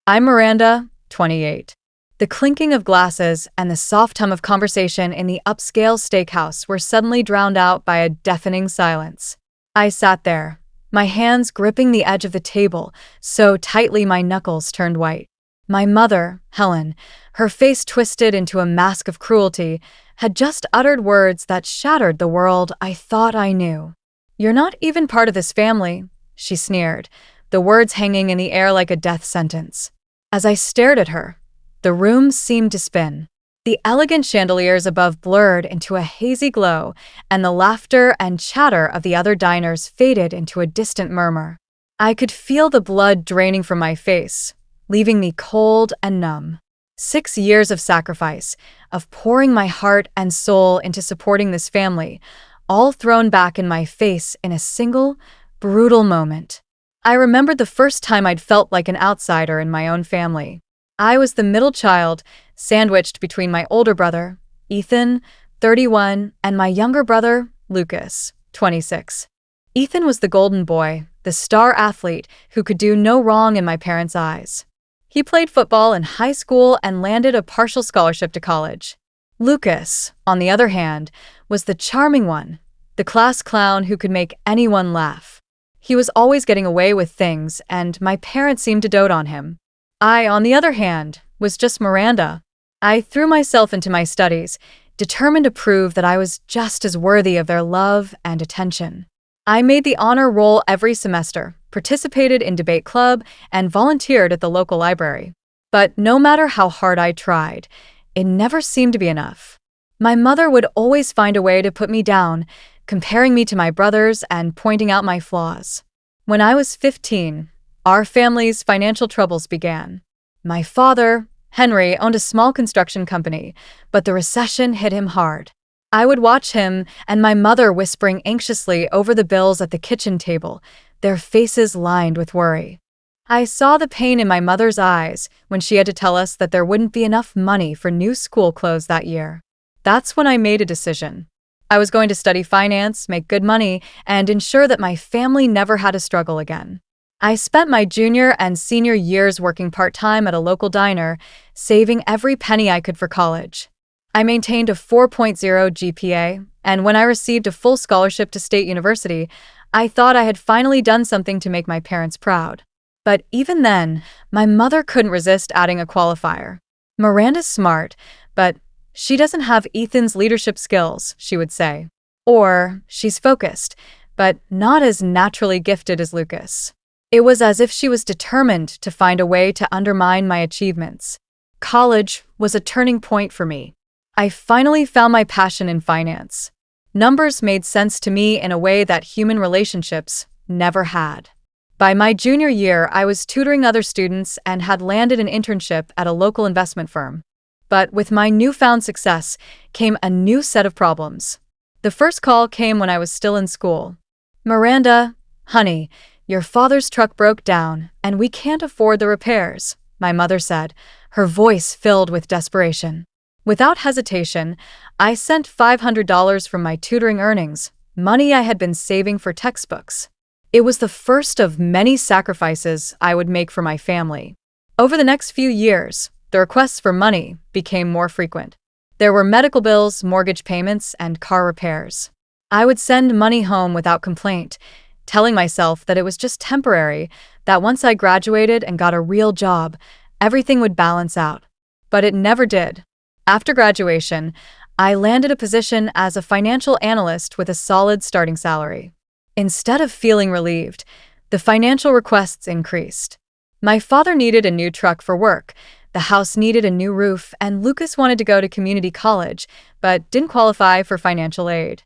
I'm Miranda, 28. The clinking of glasses and the soft hum of conversation in the upscale steakhouse were suddenly drowned out by a deafening silence. I sat there, my hands gripping the edge of the table so tightly my knuckles turned white. My mother, Helen, her face twisted into a mask of cruelty, had just uttered words that shattered the world I thought I knew. "You're not even part of this family," she sneered, the words hanging in the air like a death sentence. As I stared at her, the room seemed to spin. The elegant chandeliers above blurred into a hazy glow, and the laughter and chatter of the other diners faded into a distant murmur. I could feel the blood draining from my face, leaving me cold and numb. 6 years of sacrifice, of pouring my heart and soul into supporting this family, all thrown back in my face in a single, brutal moment. I remembered the first time I'd felt like an outsider in my own family. I was the middle child, sandwiched between my older brother, Ethan, 31, and my younger brother, Lucas, 26. Ethan was the golden boy, the star athlete who could do no wrong in my parents' eyes. He played football in high school and landed a partial scholarship to college. Lucas, on the other hand, was the charming one, the class clown who could make anyone laugh. He was always getting away with things, and my parents seemed to dote on him. I, on the other hand, was just Miranda. I threw myself into my studies, determined to prove that I was just as worthy of their love and attention. I made the honor roll every semester, participated in debate club, and volunteered at the local library. But no matter how hard I tried, it never seemed to be enough. My mother would always find a way to put me down, comparing me to my brothers and pointing out my flaws. When I was 15, our family's financial troubles began. My father, Henry, owned a small construction company, but the recession hit him hard. I would watch him and my mother whispering anxiously over the bills at the kitchen table, their faces lined with worry. I saw the pain in my mother's eyes when she had to tell us that there wouldn't be enough money for new school clothes that year. That's when I made a decision. I was going to study finance, make good money, and ensure that my family never had to struggle again. I spent my junior and senior years working part-time at a local diner, saving every penny I could for college. I maintained a 4.0 GPA, and when I received a full scholarship to State University, I thought I had finally done something to make my parents proud. But even then, my mother couldn't resist adding a qualifier. "Miranda's smart, but she doesn't have Ethan's leadership skills," she would say. Or, "She's focused, but not as naturally gifted as Lucas." It was as if she was determined to find a way to undermine my achievements. College was a turning point for me. I finally found my passion in finance. Numbers made sense to me in a way that human relationships never had. By my junior year, I was tutoring other students and had landed an internship at a local investment firm. But with my newfound success came a new set of problems. The first call came when I was still in school. "Miranda, honey, your father's truck broke down, and we can't afford the repairs," my mother said, her voice filled with desperation. Without hesitation, I sent $500 from my tutoring earnings, money I had been saving for textbooks. It was the first of many sacrifices I would make for my family. Over the next few years, the requests for money became more frequent. There were medical bills, mortgage payments, and car repairs. I would send money home without complaint, telling myself that it was just temporary, that once I graduated and got a real job, everything would balance out. But it never did. After graduation, I landed a position as a financial analyst with a solid starting salary. Instead of feeling relieved, the financial requests increased. My father needed a new truck for work, the house needed a new roof, and Lucas wanted to go to community college, but didn't qualify for financial aid.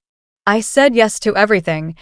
I said yes to everything,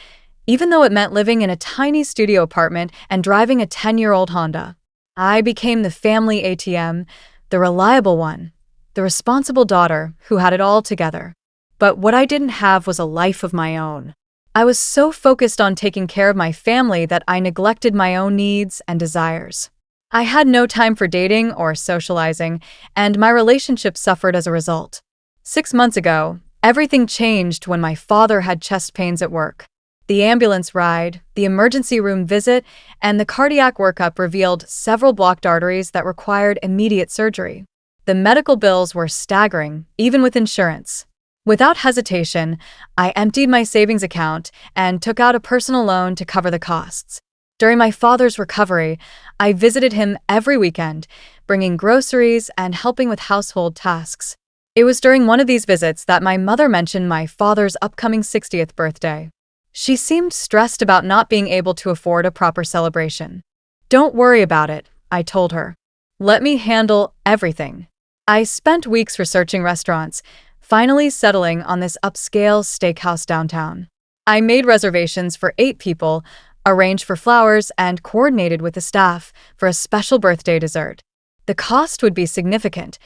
even though it meant living in a tiny studio apartment and driving a 10-year-old Honda. I became the family ATM, the reliable one, the responsible daughter who had it all together. But what I didn't have was a life of my own. I was so focused on taking care of my family that I neglected my own needs and desires. I had no time for dating or socializing, and my relationship suffered as a result. 6 months ago, everything changed when my father had chest pains at work. The ambulance ride, the emergency room visit, and the cardiac workup revealed several blocked arteries that required immediate surgery. The medical bills were staggering, even with insurance. Without hesitation, I emptied my savings account and took out a personal loan to cover the costs. During my father's recovery, I visited him every weekend, bringing groceries and helping with household tasks. It was during one of these visits that my mother mentioned my father's upcoming 60th birthday. She seemed stressed about not being able to afford a proper celebration. "Don't worry about it," I told her. "Let me handle everything." I spent weeks researching restaurants, finally settling on this upscale steakhouse downtown. I made reservations for 8 people, arranged for flowers, and coordinated with the staff for a special birthday dessert. The cost would be significant,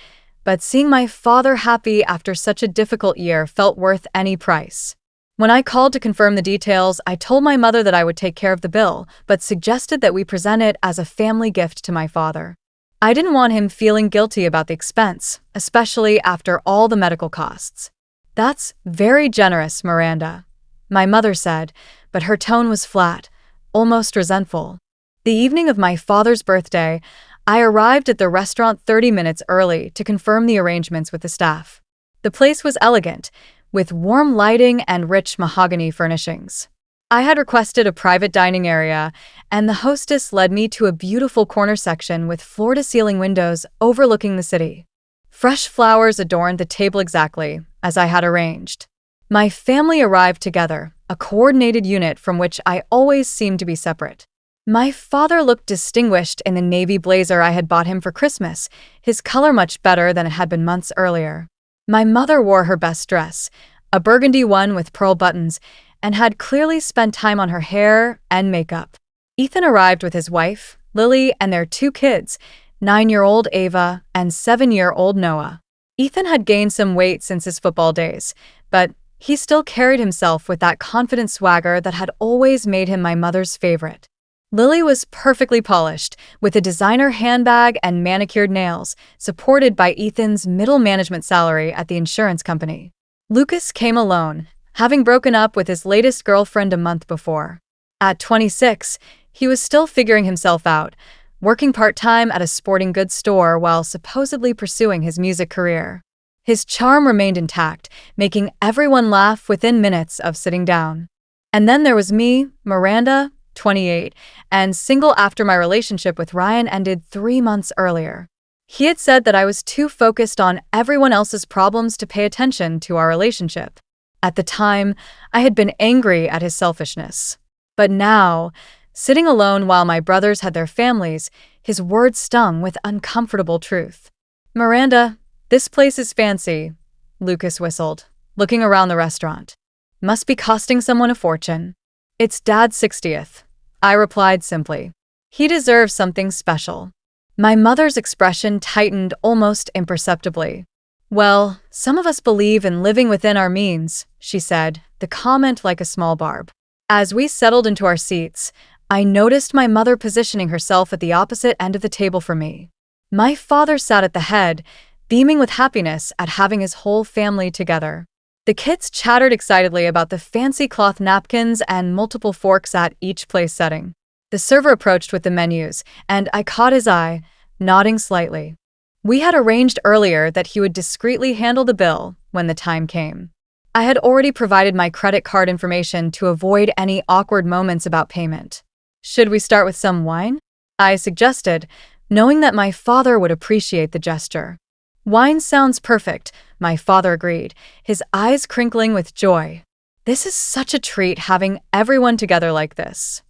but seeing my father happy after such a difficult year felt worth any price. When I called to confirm the details, I told my mother that I would take care of the bill, but suggested that we present it as a family gift to my father. I didn't want him feeling guilty about the expense, especially after all the medical costs. "That's very generous, Miranda," my mother said, but her tone was flat, almost resentful. The evening of my father's birthday, I arrived at the restaurant 30 minutes early to confirm the arrangements with the staff. The place was elegant, with warm lighting and rich mahogany furnishings. I had requested a private dining area, and the hostess led me to a beautiful corner section with floor-to-ceiling windows overlooking the city. Fresh flowers adorned the table exactly as I had arranged. My family arrived together, a coordinated unit from which I always seemed to be separate. My father looked distinguished in the navy blazer I had bought him for Christmas, his color much better than it had been months earlier. My mother wore her best dress, a burgundy one with pearl buttons, and had clearly spent time on her hair and makeup. Ethan arrived with his wife, Lily, and their 2 kids, 9-year-old Ava and 7-year-old Noah. Ethan had gained some weight since his football days, but he still carried himself with that confident swagger that had always made him my mother's favorite. Lily was perfectly polished, with a designer handbag and manicured nails, supported by Ethan's middle management salary at the insurance company. Lucas came alone, having broken up with his latest girlfriend a month before. At 26, he was still figuring himself out, working part-time at a sporting goods store while supposedly pursuing his music career. His charm remained intact, making everyone laugh within minutes of sitting down. And then there was me, Miranda, 28, and single after my relationship with Ryan ended 3 months earlier. He had said that I was too focused on everyone else's problems to pay attention to our relationship. At the time, I had been angry at his selfishness. But now, sitting alone while my brothers had their families, his words stung with uncomfortable truth. "Miranda, this place is fancy," Lucas whistled, looking around the restaurant. "Must be costing someone a fortune." "It's Dad's 60th, I replied simply. "He deserves something special." My mother's expression tightened almost imperceptibly. "Well, some of us believe in living within our means," she said, the comment like a small barb. As we settled into our seats, I noticed my mother positioning herself at the opposite end of the table from me. My father sat at the head, beaming with happiness at having his whole family together. The kids chattered excitedly about the fancy cloth napkins and multiple forks at each place setting. The server approached with the menus, and I caught his eye, nodding slightly. We had arranged earlier that he would discreetly handle the bill when the time came. I had already provided my credit card information to avoid any awkward moments about payment. "Should we start with some wine?" I suggested, knowing that my father would appreciate the gesture. "Wine sounds perfect," my father agreed, his eyes crinkling with joy. "This is such a treat having everyone together like this."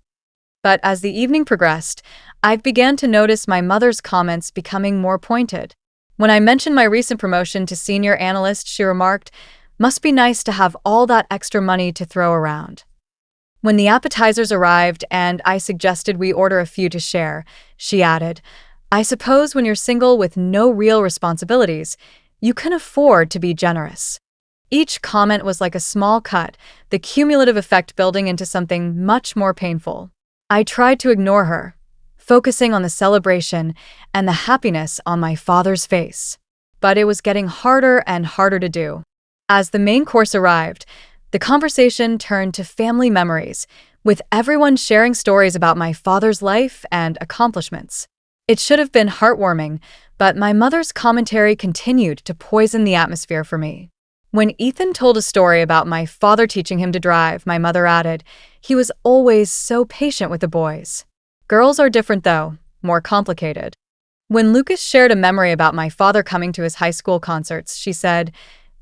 But as the evening progressed, I began to notice my mother's comments becoming more pointed. When I mentioned my recent promotion to senior analyst, she remarked, "Must be nice to have all that extra money to throw around." When the appetizers arrived and I suggested we order a few to share, she added, "I suppose when you're single with no real responsibilities, you can afford to be generous." Each comment was like a small cut, the cumulative effect building into something much more painful. I tried to ignore her, focusing on the celebration and the happiness on my father's face. But it was getting harder and harder to do. As the main course arrived, The conversation turned to family memories, with everyone sharing stories about my father's life and accomplishments. It should have been heartwarming, but my mother's commentary continued to poison the atmosphere for me. When Ethan told a story about my father teaching him to drive, my mother added, "He was always so patient with the boys." Girls are different though, more complicated. When Lucas shared a memory about my father coming to his high school concerts, she said,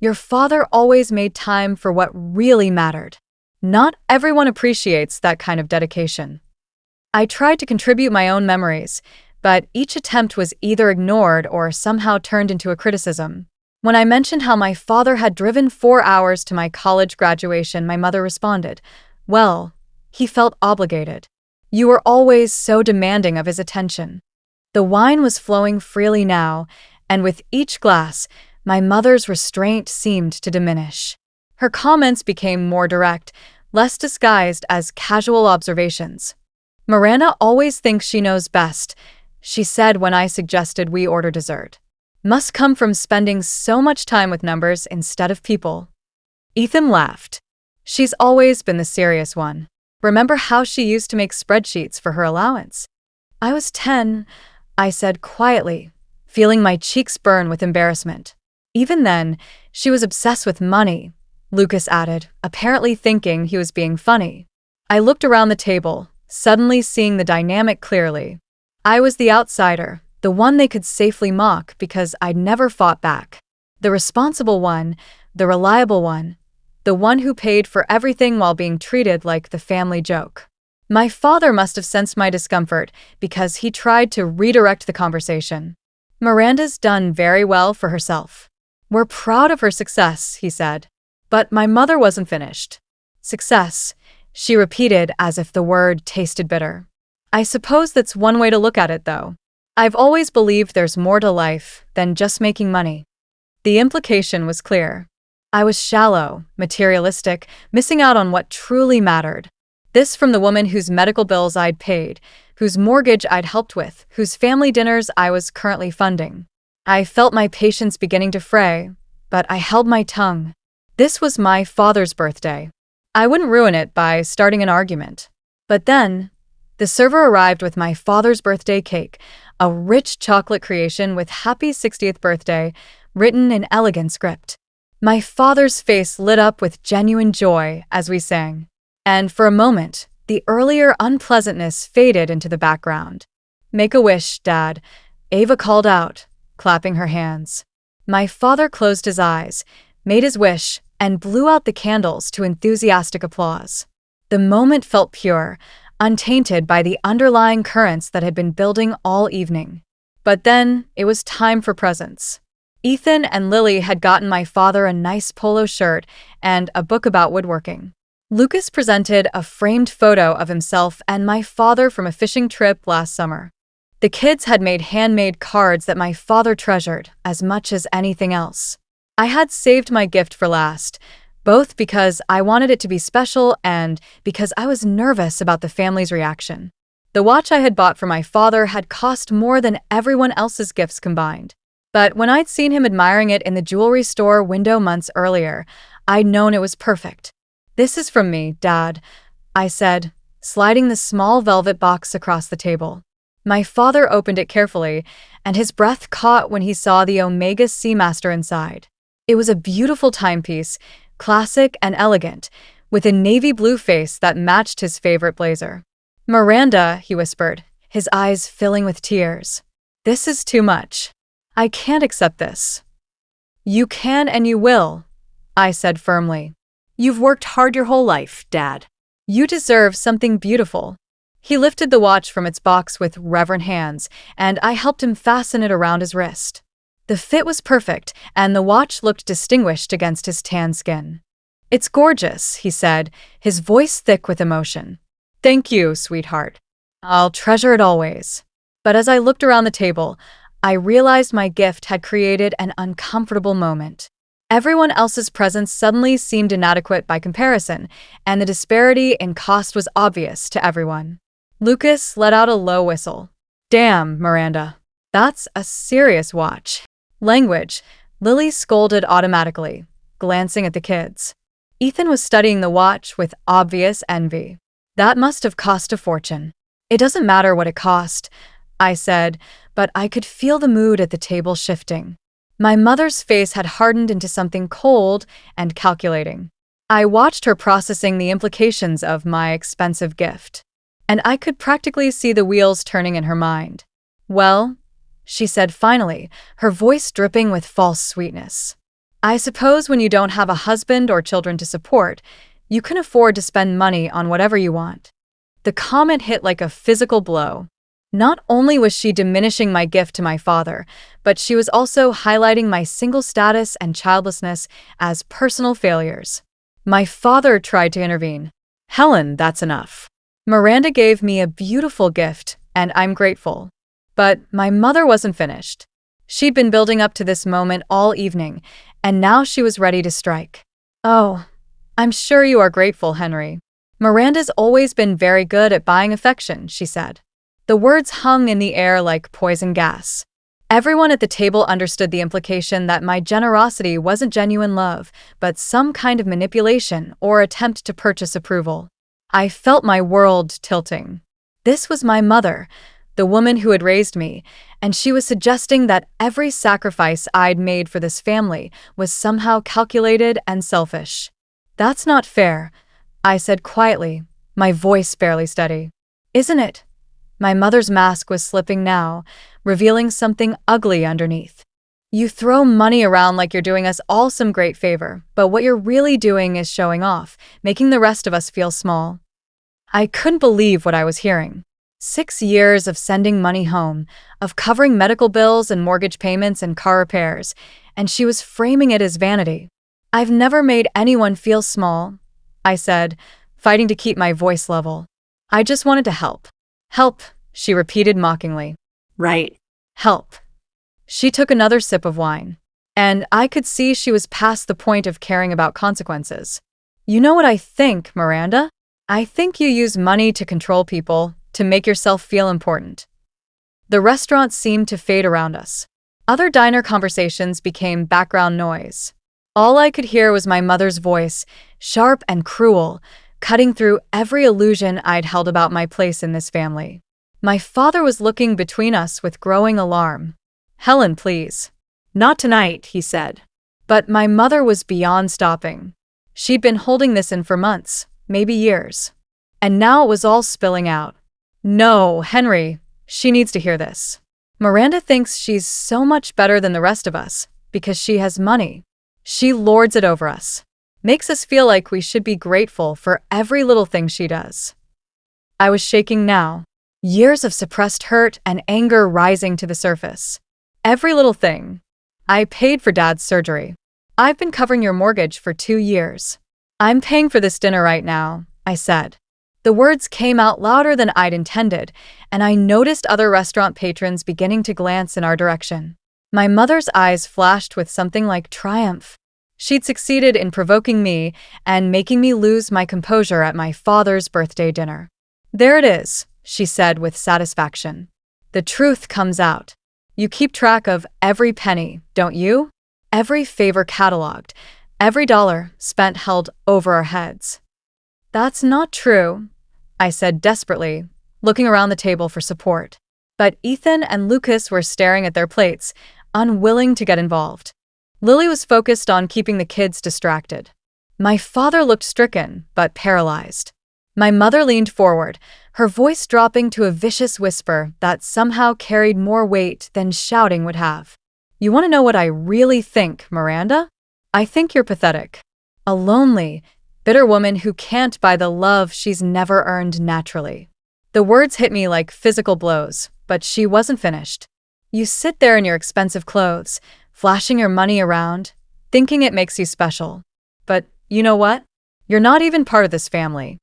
"Your father always made time for what really mattered." Not everyone appreciates that kind of dedication. I tried to contribute my own memories, but each attempt was either ignored or somehow turned into a criticism. When I mentioned how my father had driven 4 hours to my college graduation, my mother responded, "Well, he felt obligated. You were always so demanding of his attention." The wine was flowing freely now, and with each glass, my mother's restraint seemed to diminish. Her comments became more direct, less disguised as casual observations. "Miranda always thinks she knows best," she said when I suggested we order dessert. "Must come from spending so much time with numbers instead of people." Ethan laughed. "She's always been the serious one. Remember how she used to make spreadsheets for her allowance?" "I was 10, I said quietly, feeling my cheeks burn with embarrassment. "Even then, she was obsessed with money," Lucas added, apparently thinking he was being funny. I looked around the table, suddenly seeing the dynamic clearly. I was the outsider, the one they could safely mock because I'd never fought back. The responsible one, the reliable one, the one who paid for everything while being treated like the family joke. My father must have sensed my discomfort because he tried to redirect the conversation. "Miranda's done very well for herself. We're proud of her success," he said. But my mother wasn't finished. "Success," she repeated as if the word tasted bitter. "I suppose that's one way to look at it, though. I've always believed there's more to life than just making money." The implication was clear. I was shallow, materialistic, missing out on what truly mattered. This from the woman whose medical bills I'd paid, whose mortgage I'd helped with, whose family dinners I was currently funding. I felt my patience beginning to fray, but I held my tongue. This was my father's birthday. I wouldn't ruin it by starting an argument. But then, the server arrived with my father's birthday cake, a rich chocolate creation with "Happy 60th Birthday" written in elegant script. My father's face lit up with genuine joy as we sang. And for a moment, the earlier unpleasantness faded into the background. "Make a wish, Dad," Ava called out, clapping her hands. My father closed his eyes, made his wish, and blew out the candles to enthusiastic applause. The moment felt pure, untainted by the underlying currents that had been building all evening. But then, it was time for presents. Ethan and Lily had gotten my father a nice polo shirt and a book about woodworking. Lucas presented a framed photo of himself and my father from a fishing trip last summer. The kids had made handmade cards that my father treasured as much as anything else. I had saved my gift for last, both because I wanted it to be special and because I was nervous about the family's reaction. The watch I had bought for my father had cost more than everyone else's gifts combined. But when I'd seen him admiring it in the jewelry store window months earlier, I'd known it was perfect. "This is from me, Dad," I said, sliding the small velvet box across the table. My father opened it carefully, and his breath caught when he saw the Omega Seamaster inside. It was a beautiful timepiece, classic and elegant, with a navy blue face that matched his favorite blazer. "Miranda," he whispered, his eyes filling with tears. "This is too much. I can't accept this." "You can and you will," I said firmly. "You've worked hard your whole life, Dad. You deserve something beautiful." He lifted the watch from its box with reverent hands, and I helped him fasten it around his wrist. The fit was perfect, and the watch looked distinguished against his tan skin. "It's gorgeous," he said, his voice thick with emotion. "Thank you, sweetheart. I'll treasure it always." But as I looked around the table, I realized my gift had created an uncomfortable moment. Everyone else's presents suddenly seemed inadequate by comparison, and the disparity in cost was obvious to everyone. Lucas let out a low whistle. "Damn, Miranda. That's a serious watch." "Language," Lily scolded automatically, glancing at the kids. Ethan was studying the watch with obvious envy. That must have cost a fortune. It doesn't matter what it cost, I said, but I could feel the mood at the table shifting. My mother's face had hardened into something cold and calculating. I watched her processing the implications of my expensive gift, and I could practically see the wheels turning in her mind. "Well," she said finally, her voice dripping with false sweetness, "I suppose when you don't have a husband or children to support, you can afford to spend money on whatever you want." The comment hit like a physical blow. Not only was she diminishing my gift to my father, but she was also highlighting my single status and childlessness as personal failures. My father tried to intervene. "Helen, that's enough. Miranda gave me a beautiful gift, and I'm grateful." But my mother wasn't finished. She'd been building up to this moment all evening, and now she was ready to strike. "Oh, I'm sure you are grateful, Henry. Miranda's always been very good at buying affection," she said. The words hung in the air like poison gas. Everyone at the table understood the implication that my generosity wasn't genuine love, but some kind of manipulation or attempt to purchase approval. I felt my world tilting. This was my mother, the woman who had raised me, and she was suggesting that every sacrifice I'd made for this family was somehow calculated and selfish. "That's not fair," I said quietly, my voice barely steady. "Isn't it?" My mother's mask was slipping now, revealing something ugly underneath. "You throw money around like you're doing us all some great favor, but what you're really doing is showing off, making the rest of us feel small." I couldn't believe what I was hearing. 6 years of sending money home, of covering medical bills and mortgage payments and car repairs, and she was framing it as vanity. "I've never made anyone feel small," I said, fighting to keep my voice level. "I just wanted to help." "Help," she repeated mockingly. "Right. "Help." She took another sip of wine, and I could see she was past the point of caring about consequences. "You know what I think, Miranda? I think you use money to control people, to make yourself feel important." The restaurant seemed to fade around us. Other diner conversations became background noise. All I could hear was my mother's voice, sharp and cruel, cutting through every illusion I'd held about my place in this family. My father was looking between us with growing alarm. "Helen, please." "Not tonight," he said. But my mother was beyond stopping. She'd been holding this in for months, maybe years. And now it was all spilling out. "No, Henry, she needs to hear this. Miranda thinks she's so much better than the rest of us because she has money. She lords it over us. Makes us feel like we should be grateful for every little thing she does." I was shaking now, years of suppressed hurt and anger rising to the surface. "Every little thing. I paid for Dad's surgery. I've been covering your mortgage for 2 years. I'm paying for this dinner right now," I said. The words came out louder than I'd intended, and I noticed other restaurant patrons beginning to glance in our direction. My mother's eyes flashed with something like triumph. She'd succeeded in provoking me and making me lose my composure at my father's birthday dinner. "There it is," she said with satisfaction. "The truth comes out. You keep track of every penny, don't you? Every favor cataloged, every dollar spent held over our heads." "That's not true," I said desperately, looking around the table for support. But Ethan and Lucas were staring at their plates, unwilling to get involved. Lily was focused on keeping the kids distracted. My father looked stricken, but paralyzed. My mother leaned forward, her voice dropping to a vicious whisper that somehow carried more weight than shouting would have. "You want to know what I really think, Miranda? I think you're pathetic. A lonely, bitter woman who can't buy the love she's never earned naturally." The words hit me like physical blows, but she wasn't finished. "You sit there in your expensive clothes, flashing your money around, thinking it makes you special. But you know what? You're not even part of this family."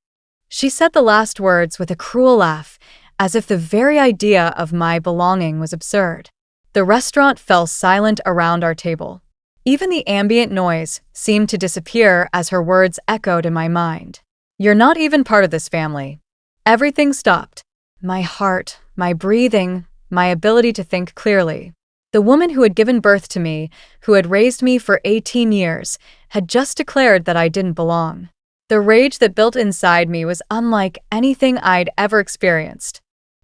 She said the last words with a cruel laugh, as if the very idea of my belonging was absurd. The restaurant fell silent around our table. Even the ambient noise seemed to disappear as her words echoed in my mind. "You're not even part of this family." Everything stopped. My heart, my breathing, my ability to think clearly. The woman who had given birth to me, who had raised me for 18 years, had just declared that I didn't belong. The rage that built inside me was unlike anything I'd ever experienced.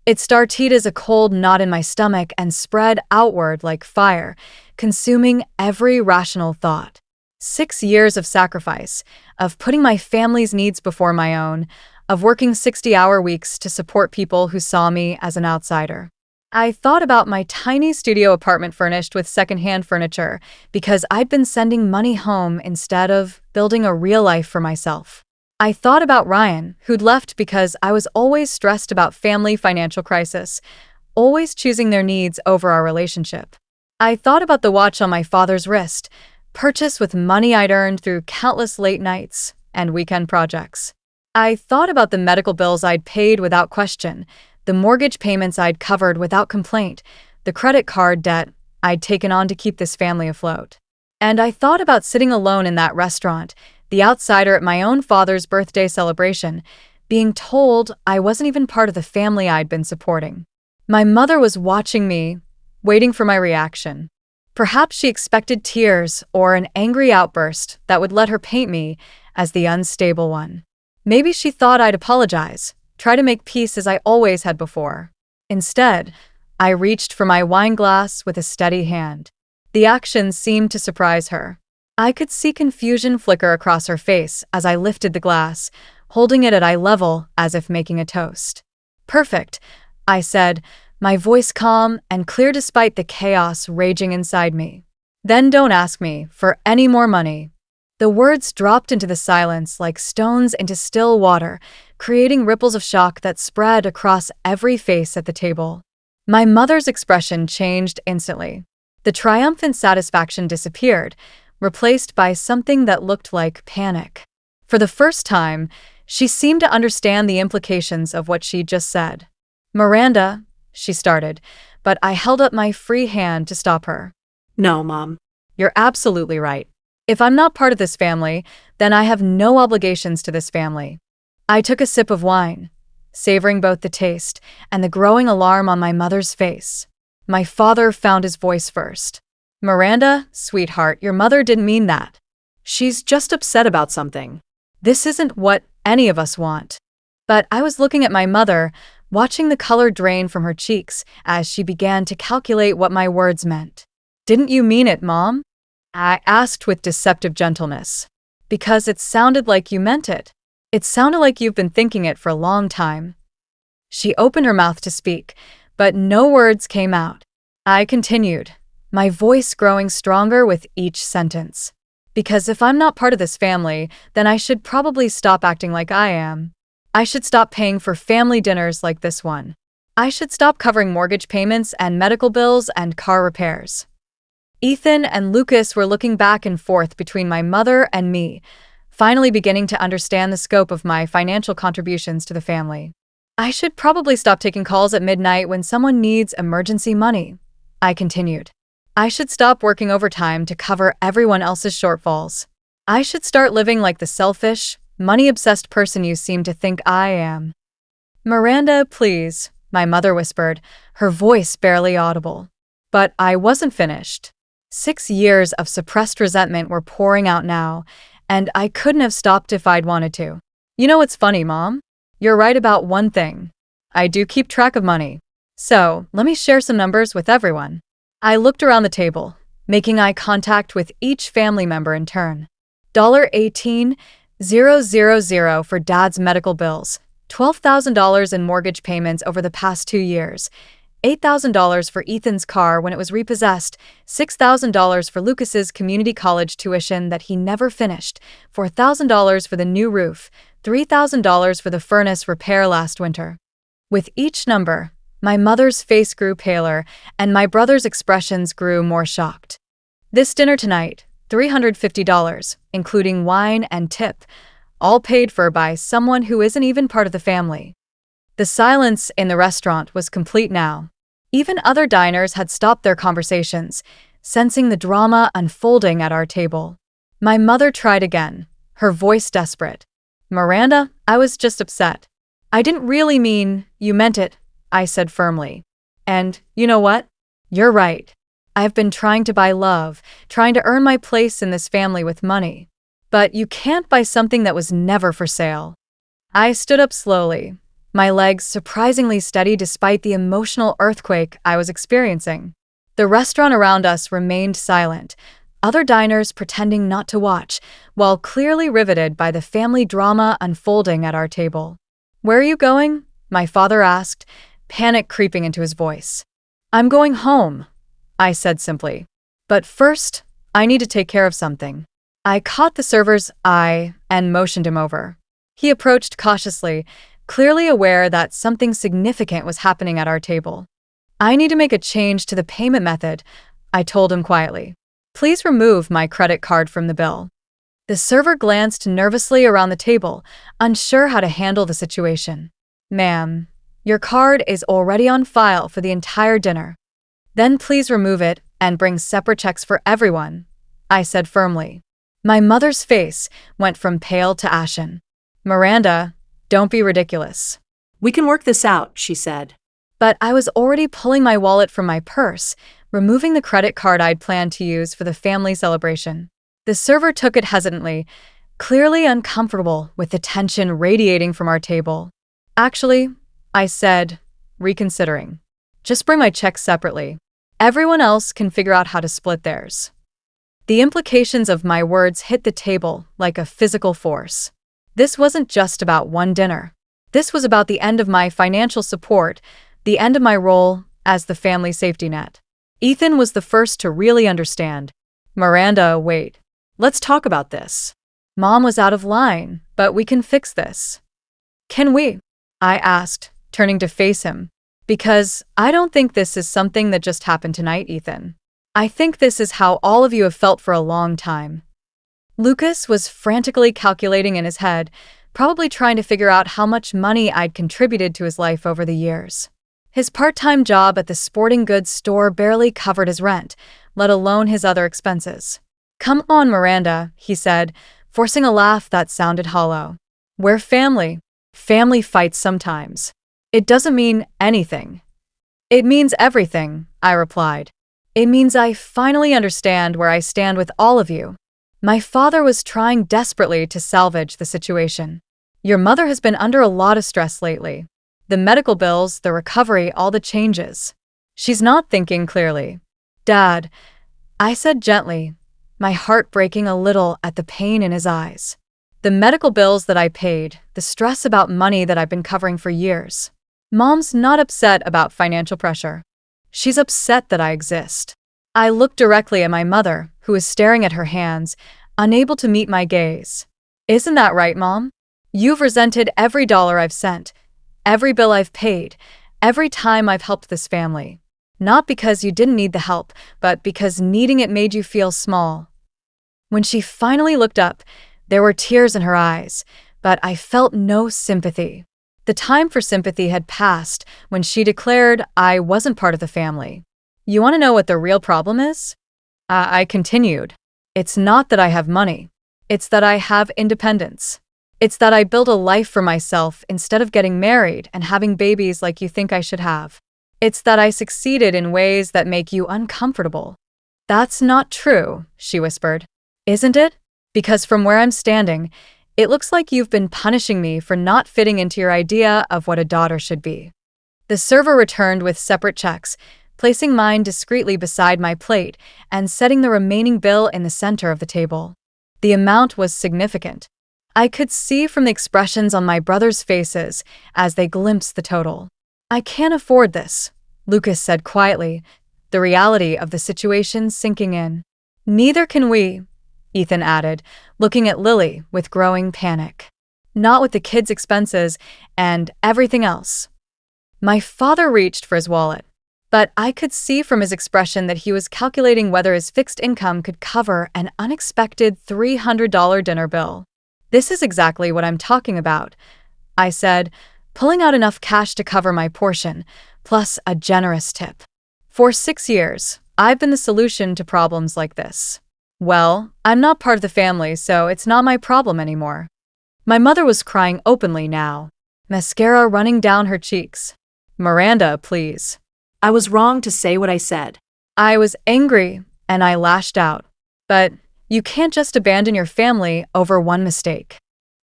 It started as a cold knot in my stomach and spread outward like fire, consuming every rational thought. 6 years of sacrifice, of putting my family's needs before my own, of working 60-hour weeks to support people who saw me as an outsider. I thought about my tiny studio apartment furnished with secondhand furniture because I'd been sending money home instead of building a real life for myself. I thought about Ryan, who'd left because I was always stressed about family financial crisis, always choosing their needs over our relationship. I thought about the watch on my father's wrist, purchased with money I'd earned through countless late nights and weekend projects. I thought about the medical bills I'd paid without question, the mortgage payments I'd covered without complaint, the credit card debt I'd taken on to keep this family afloat. And I thought about sitting alone in that restaurant, the outsider at my own father's birthday celebration, being told I wasn't even part of the family I'd been supporting. My mother was watching me, waiting for my reaction. Perhaps she expected tears or an angry outburst that would let her paint me as the unstable one. Maybe she thought I'd apologize, try to make peace as I always had before. Instead, I reached for my wine glass with a steady hand. The action seemed to surprise her. I could see confusion flicker across her face as I lifted the glass, holding it at eye level as if making a toast. "Perfect," I said, my voice calm and clear despite the chaos raging inside me. "Then don't ask me for any more money." The words dropped into the silence like stones into still water, creating ripples of shock that spread across every face at the table. My mother's expression changed instantly. The triumphant satisfaction disappeared, replaced by something that looked like panic. For the first time, she seemed to understand the implications of what she'd just said. "Miranda," she started, but I held up my free hand to stop her. "No, Mom." "You're absolutely right. If I'm not part of this family, then I have no obligations to this family." I took a sip of wine, savoring both the taste and the growing alarm on my mother's face. My father found his voice first. "Miranda, sweetheart, your mother didn't mean that. She's just upset about something. This isn't what any of us want." But I was looking at my mother, watching the color drain from her cheeks as she began to calculate what my words meant. "Didn't you mean it, Mom?" I asked with deceptive gentleness. "Because it sounded like you meant it. It sounded like you've been thinking it for a long time." She opened her mouth to speak, but no words came out. I continued, my voice growing stronger with each sentence. "Because if I'm not part of this family, then I should probably stop acting like I am. I should stop paying for family dinners like this one. I should stop covering mortgage payments and medical bills and car repairs." Ethan and Lucas were looking back and forth between my mother and me, finally beginning to understand the scope of my financial contributions to the family. "I should probably stop taking calls at midnight when someone needs emergency money," I continued. "I should stop working overtime to cover everyone else's shortfalls. I should start living like the selfish, money-obsessed person you seem to think I am." "Miranda, please," my mother whispered, her voice barely audible. But I wasn't finished. 6 years of suppressed resentment were pouring out now, and I couldn't have stopped if I'd wanted to. "You know what's funny, Mom? You're right about one thing. I do keep track of money. So, let me share some numbers with everyone." I looked around the table, making eye contact with each family member in turn. $18,000 for Dad's medical bills, $12,000 in mortgage payments over the past 2 years, $8,000 for Ethan's car when it was repossessed, $6,000 for Lucas's community college tuition that he never finished, $4,000 for the new roof, $3,000 for the furnace repair last winter. With each number, my mother's face grew paler and my brother's expressions grew more shocked. "This dinner tonight, $350, including wine and tip, all paid for by someone who isn't even part of the family." The silence in the restaurant was complete now. Even other diners had stopped their conversations, sensing the drama unfolding at our table. My mother tried again, her voice desperate. "Miranda, I was just upset. I didn't really mean you meant it," I said firmly. "And, you know what? You're right. I have been trying to buy love, trying to earn my place in this family with money. But you can't buy something that was never for sale. I stood up slowly, my legs surprisingly steady despite the emotional earthquake I was experiencing. The restaurant around us remained silent, other diners pretending not to watch, while clearly riveted by the family drama unfolding at our table. "Where are you going?" my father asked, panic creeping into his voice. "I'm going home," I said simply. "But first, I need to take care of something." I caught the server's eye and motioned him over. He approached cautiously, clearly aware that something significant was happening at our table. "I need to make a change to the payment method," I told him quietly. "Please remove my credit card from the bill." The server glanced nervously around the table, unsure how to handle the situation. "Ma'am, your card is already on file for the entire dinner. Then please remove it and bring separate checks for everyone," I said firmly. My mother's face went from pale to ashen. "Miranda, don't be ridiculous." "We can work this out," she said. But I was already pulling my wallet from my purse, removing the credit card I'd planned to use for the family celebration. The server took it hesitantly, clearly uncomfortable with the tension radiating from our table. "Actually," I said, reconsidering, "just bring my checks separately. Everyone else can figure out how to split theirs." The implications of my words hit the table like a physical force. This wasn't just about one dinner. This was about the end of my financial support, the end of my role as the family safety net. Ethan was the first to really understand. "Miranda, wait. Let's talk about this. Mom was out of line, but we can fix this." "Can we?" I asked, turning to face him. "Because I don't think this is something that just happened tonight, Ethan. I think this is how all of you have felt for a long time." Lucas was frantically calculating in his head, probably trying to figure out how much money I'd contributed to his life over the years. His part-time job at the sporting goods store barely covered his rent, let alone his other expenses. "Come on, Miranda," he said, forcing a laugh that sounded hollow. "We're family. Family fights sometimes. It doesn't mean anything." "It means everything," I replied. "It means I finally understand where I stand with all of you." My father was trying desperately to salvage the situation. "Your mother has been under a lot of stress lately. The medical bills, the recovery, all the changes. She's not thinking clearly." "Dad," I said gently, my heart breaking a little at the pain in his eyes. "The medical bills that I paid, the stress about money that I've been covering for years. Mom's not upset about financial pressure. She's upset that I exist." I looked directly at my mother, who was staring at her hands, unable to meet my gaze. "Isn't that right, Mom? You've resented every dollar I've sent, every bill I've paid, every time I've helped this family. Not because you didn't need the help, but because needing it made you feel small." When she finally looked up, there were tears in her eyes, but I felt no sympathy. The time for sympathy had passed when she declared I wasn't part of the family. "You want to know what the real problem is?" I continued. "It's not that I have money. It's that I have independence. It's that I built a life for myself instead of getting married and having babies like you think I should have. It's that I succeeded in ways that make you uncomfortable." "That's not true," she whispered. "Isn't it? Because from where I'm standing, it looks like you've been punishing me for not fitting into your idea of what a daughter should be." The server returned with separate checks, placing mine discreetly beside my plate and setting the remaining bill in the center of the table. The amount was significant. I could see from the expressions on my brothers' faces as they glimpsed the total. "I can't afford this," Lucas said quietly, the reality of the situation sinking in. "Neither can we," Ethan added, looking at Lily with growing panic. "Not with the kids' expenses and everything else." My father reached for his wallet, but I could see from his expression that he was calculating whether his fixed income could cover an unexpected $300 dinner bill. "This is exactly what I'm talking about," I said, pulling out enough cash to cover my portion, plus a generous tip. "For 6 years, I've been the solution to problems like this." "Well, I'm not part of the family, so it's not my problem anymore." My mother was crying openly now, mascara running down her cheeks. "Miranda, please." I was wrong to say what I said. I was angry, and I lashed out. "But You can't just abandon your family over one mistake.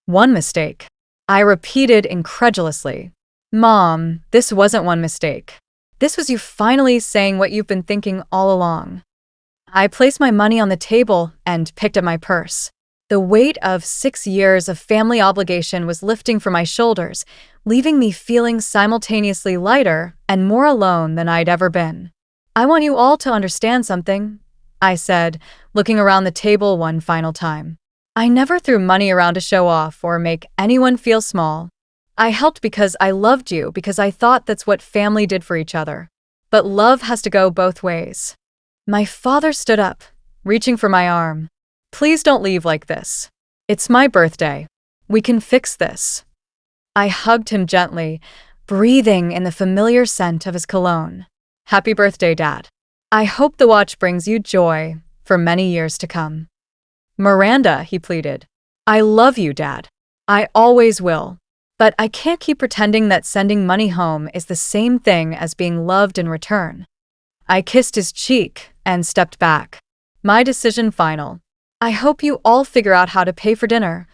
One mistake. I repeated incredulously. Mom, this wasn't one mistake. This was you finally saying what you've been thinking all along. I placed my money on the table and picked up my purse. The weight of 6 years of family obligation was lifting from my shoulders, leaving me feeling simultaneously lighter and more alone than I'd ever been. I want you all to understand something, I said, looking around the table one final time. I never threw money around to show off or make anyone feel small. I helped because I loved you, because I thought that's what family did for each other. But love has to go both ways. My father stood up, reaching for my arm. Please don't leave like this. It's my birthday. We can fix this. I hugged him gently, breathing in the familiar scent of his cologne. Happy birthday, Dad. I hope the watch brings you joy for many years to come. Miranda, he pleaded. I love you, Dad. I always will. But I can't keep pretending that sending money home is the same thing as being loved in return. I kissed his cheek and stepped back. My decision final. I hope you all figure out how to pay for dinner,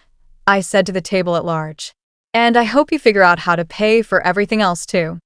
I said to the table at large. And I hope you figure out how to pay for everything else too.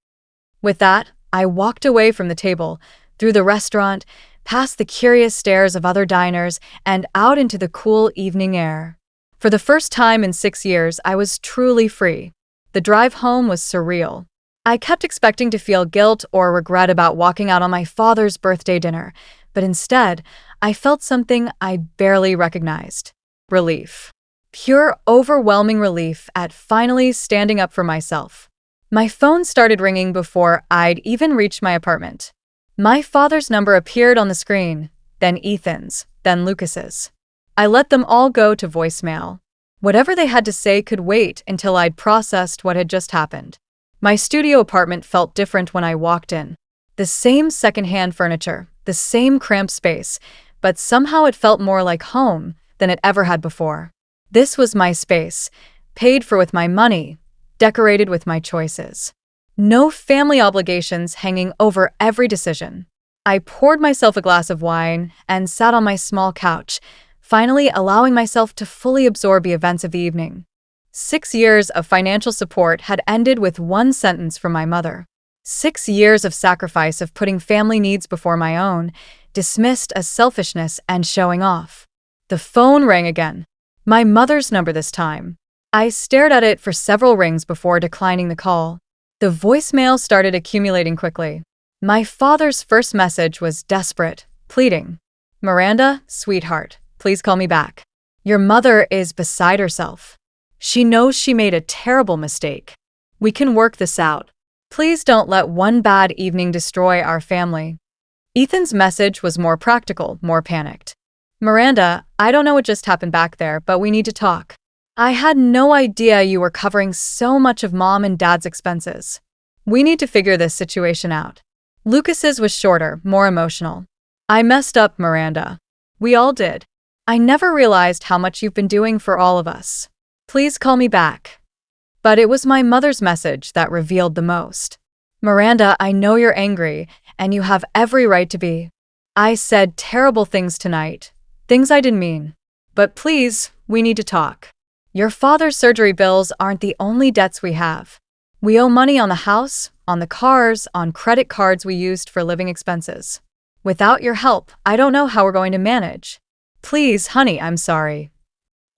With that, I walked away from the table, through the restaurant, past the curious stares of other diners, and out into the cool evening air. For the first time in 6 years, I was truly free. The drive home was surreal. I kept expecting to feel guilt or regret about walking out on my father's birthday dinner, but instead, I felt something I barely recognized. Relief. Pure, overwhelming relief at finally standing up for myself. My phone started ringing before I'd even reached my apartment. My father's number appeared on the screen, then Ethan's, then Lucas's. I let them all go to voicemail. Whatever they had to say could wait until I'd processed what had just happened. My studio apartment felt different when I walked in. The same secondhand furniture, the same cramped space, but somehow it felt more like home than it ever had before. This was my space, paid for with my money, decorated with my choices. No family obligations hanging over every decision. I poured myself a glass of wine and sat on my small couch, finally allowing myself to fully absorb the events of the evening. 6 years of financial support had ended with one sentence from my mother. 6 years of sacrifice of putting family needs before my own, dismissed as selfishness and showing off. The phone rang again. My mother's number this time. I stared at it for several rings before declining the call. The voicemail started accumulating quickly. My father's first message was desperate, pleading. Miranda, sweetheart, please call me back. Your mother is beside herself. She knows she made a terrible mistake. We can work this out. Please don't let one bad evening destroy our family. Ethan's message was more practical, more panicked. Miranda, I don't know what just happened back there, but we need to talk. I had no idea you were covering so much of Mom and Dad's expenses. We need to figure this situation out. Lucas's was shorter, more emotional. I messed up, Miranda. We all did. I never realized how much you've been doing for all of us. Please call me back. But it was my mother's message that revealed the most. Miranda, I know you're angry, and you have every right to be. I said terrible things tonight, things I didn't mean. But please, we need to talk. Your father's surgery bills aren't the only debts we have. We owe money on the house, on the cars, on credit cards we used for living expenses. Without your help, I don't know how we're going to manage. Please, honey, I'm sorry.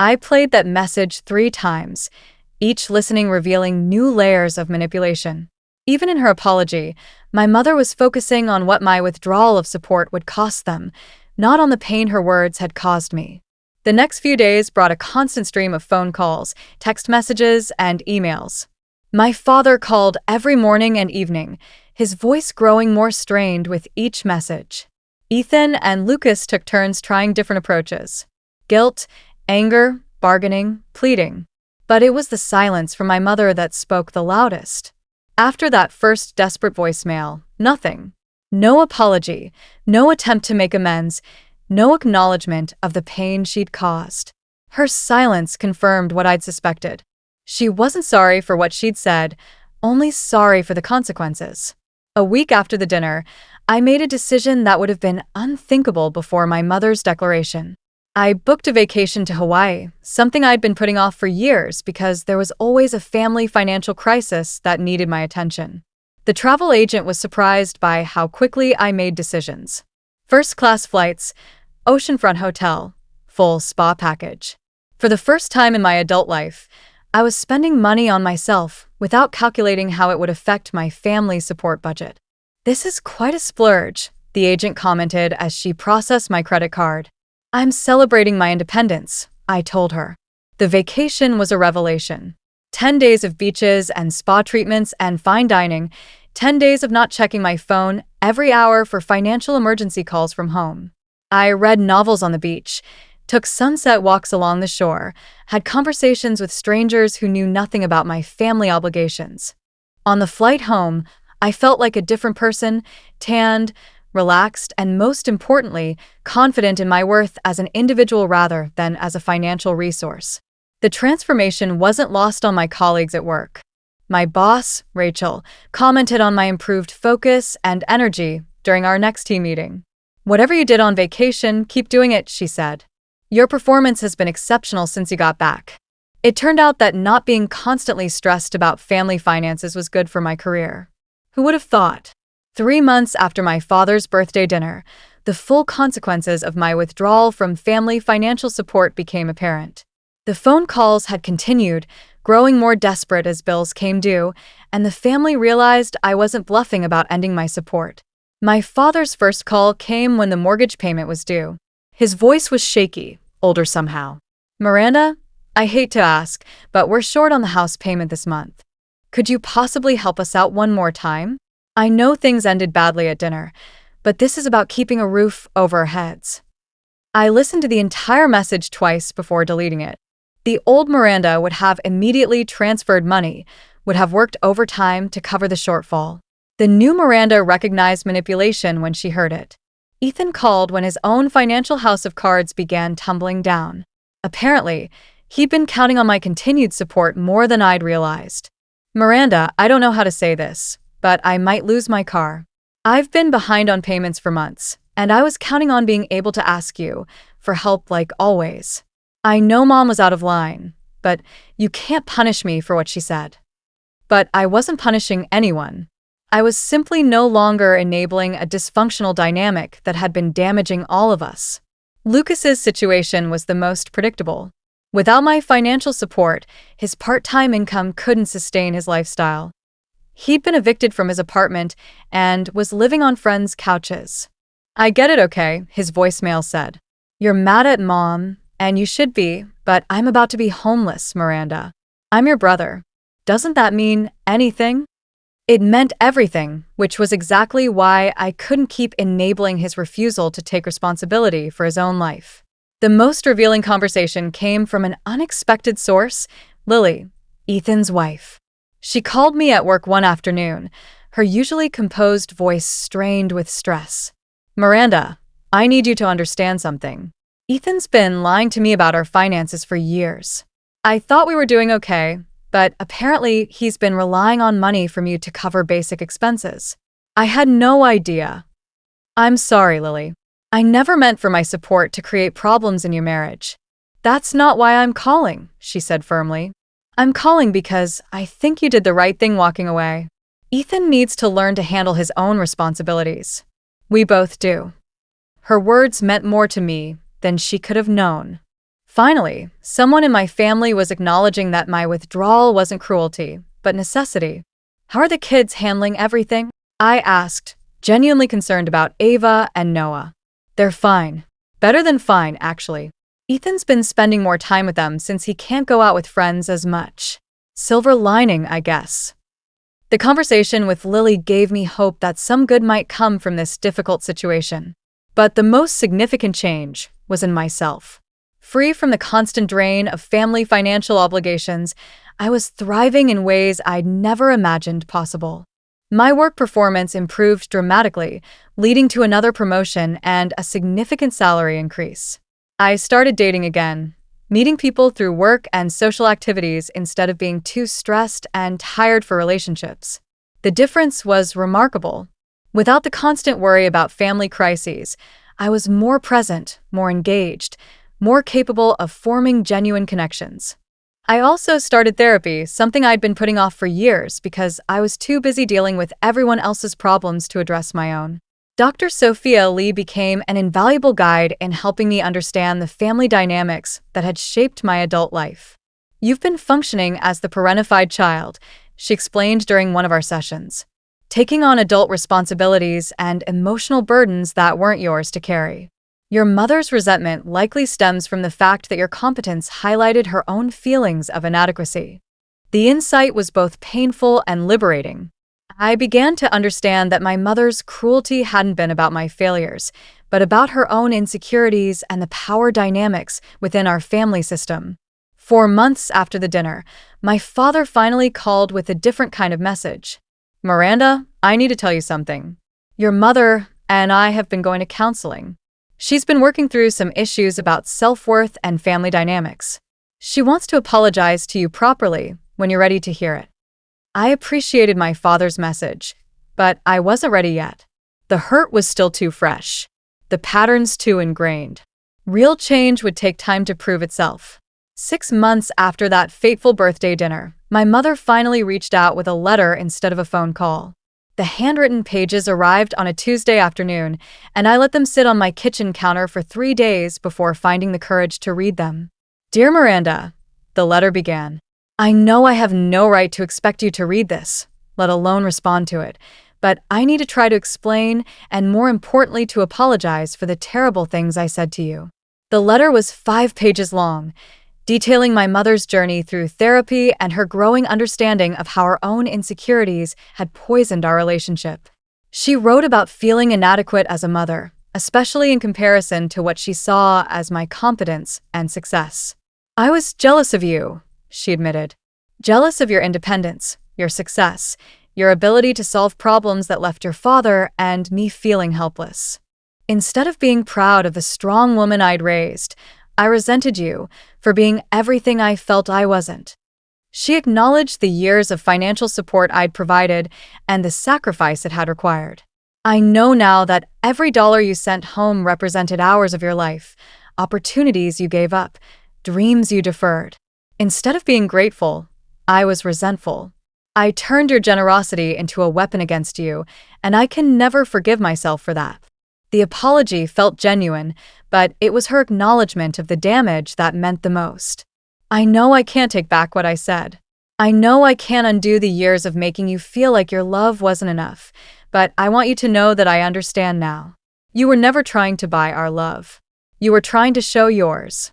I played that message 3 times, each listening revealing new layers of manipulation. Even in her apology, my mother was focusing on what my withdrawal of support would cost them, not on the pain her words had caused me. The next few days brought a constant stream of phone calls, text messages, and emails. My father called every morning and evening, his voice growing more strained with each message. Ethan and Lucas took turns trying different approaches. Guilt, anger, bargaining, pleading. But it was the silence from my mother that spoke the loudest. After that first desperate voicemail, nothing. No apology, no attempt to make amends, no acknowledgement of the pain she'd caused. Her silence confirmed what I'd suspected. She wasn't sorry for what she'd said, only sorry for the consequences. A week after the dinner, I made a decision that would have been unthinkable before my mother's declaration. I booked a vacation to Hawaii, something I'd been putting off for years because there was always a family financial crisis that needed my attention. The travel agent was surprised by how quickly I made decisions. First-class flights, oceanfront hotel, full spa package. For the first time in my adult life, I was spending money on myself without calculating how it would affect my family support budget. "This is quite a splurge," the agent commented as she processed my credit card. "I'm celebrating my independence," I told her. The vacation was a revelation. 10 days of beaches and spa treatments and fine dining, 10 days of not checking my phone every hour for financial emergency calls from home. I read novels on the beach, took sunset walks along the shore, had conversations with strangers who knew nothing about my family obligations. On the flight home, I felt like a different person, tanned, relaxed, and most importantly, confident in my worth as an individual rather than as a financial resource. The transformation wasn't lost on my colleagues at work. My boss, Rachel, commented on my improved focus and energy during our next team meeting. "Whatever you did on vacation, keep doing it," she said. "Your performance has been exceptional since you got back." It turned out that not being constantly stressed about family finances was good for my career. Who would have thought? 3 months after my father's birthday dinner, the full consequences of my withdrawal from family financial support became apparent. The phone calls had continued, growing more desperate as bills came due, and the family realized I wasn't bluffing about ending my support. My father's first call came when the mortgage payment was due. His voice was shaky, older somehow. "Miranda, I hate to ask, but we're short on the house payment this month. Could you possibly help us out one more time? I know things ended badly at dinner, but this is about keeping a roof over our heads." I listened to the entire message twice before deleting it. The old Miranda would have immediately transferred money, would have worked overtime to cover the shortfall. The new Miranda recognized manipulation when she heard it. Ethan called when his own financial house of cards began tumbling down. Apparently, he'd been counting on my continued support more than I'd realized. "Miranda, I don't know how to say this, but I might lose my car. I've been behind on payments for months, and I was counting on being able to ask you for help like always. I know Mom was out of line, but you can't punish me for what she said." But I wasn't punishing anyone. I was simply no longer enabling a dysfunctional dynamic that had been damaging all of us. Lucas's situation was the most predictable. Without my financial support, his part-time income couldn't sustain his lifestyle. He'd been evicted from his apartment and was living on friends' couches. "I get it, okay," his voicemail said. "You're mad at Mom, and you should be, but I'm about to be homeless, Miranda. I'm your brother. Doesn't that mean anything?" It meant everything, which was exactly why I couldn't keep enabling his refusal to take responsibility for his own life. The most revealing conversation came from an unexpected source, Lily, Ethan's wife. She called me at work one afternoon, her usually composed voice strained with stress. "Miranda, I need you to understand something. Ethan's been lying to me about our finances for years. I thought we were doing okay, but apparently he's been relying on money from you to cover basic expenses. I had no idea." "I'm sorry, Lily. I never meant for my support to create problems in your marriage." "That's not why I'm calling," she said firmly. "I'm calling because I think you did the right thing walking away. Ethan needs to learn to handle his own responsibilities. We both do." Her words meant more to me than she could have known. Finally, someone in my family was acknowledging that my withdrawal wasn't cruelty, but necessity. "How are the kids handling everything?" I asked, genuinely concerned about Ava and Noah. "They're fine. Better than fine, actually. Ethan's been spending more time with them since he can't go out with friends as much. Silver lining, I guess." The conversation with Lily gave me hope that some good might come from this difficult situation. But the most significant change was in myself. Free from the constant drain of family financial obligations, I was thriving in ways I'd never imagined possible. My work performance improved dramatically, leading to another promotion and a significant salary increase. I started dating again, meeting people through work and social activities instead of being too stressed and tired for relationships. The difference was remarkable. Without the constant worry about family crises, I was more present, more engaged, more capable of forming genuine connections. I also started therapy, something I'd been putting off for years because I was too busy dealing with everyone else's problems to address my own. Dr. Sophia Lee became an invaluable guide in helping me understand the family dynamics that had shaped my adult life. "You've been functioning as the parentified child," she explained during one of our sessions, "taking on adult responsibilities and emotional burdens that weren't yours to carry. Your mother's resentment likely stems from the fact that your competence highlighted her own feelings of inadequacy." The insight was both painful and liberating. I began to understand that my mother's cruelty hadn't been about my failures, but about her own insecurities and the power dynamics within our family system. 4 months after the dinner, my father finally called with a different kind of message. "Miranda, I need to tell you something. Your mother and I have been going to counseling. She's been working through some issues about self-worth and family dynamics. She wants to apologize to you properly when you're ready to hear it." I appreciated my father's message, but I wasn't ready yet. The hurt was still too fresh, the patterns too ingrained. Real change would take time to prove itself. 6 months after that fateful birthday dinner, my mother finally reached out with a letter instead of a phone call. The handwritten pages arrived on a Tuesday afternoon, and I let them sit on my kitchen counter for 3 days before finding the courage to read them. "Dear Miranda," the letter began, "I know I have no right to expect you to read this, let alone respond to it, but I need to try to explain and, more importantly, to apologize for the terrible things I said to you." The letter was 5 pages long, detailing my mother's journey through therapy and her growing understanding of how her own insecurities had poisoned our relationship. She wrote about feeling inadequate as a mother, especially in comparison to what she saw as my competence and success. "I was jealous of you," she admitted. "Jealous of your independence, your success, your ability to solve problems that left your father and me feeling helpless. Instead of being proud of the strong woman I'd raised, I resented you for being everything I felt I wasn't." She acknowledged the years of financial support I'd provided and the sacrifice it had required. "I know now that every dollar you sent home represented hours of your life, opportunities you gave up, dreams you deferred. Instead of being grateful, I was resentful. I turned your generosity into a weapon against you, and I can never forgive myself for that." The apology felt genuine, but it was her acknowledgement of the damage that meant the most. "I know I can't take back what I said. I know I can't undo the years of making you feel like your love wasn't enough, but I want you to know that I understand now. You were never trying to buy our love. You were trying to show yours."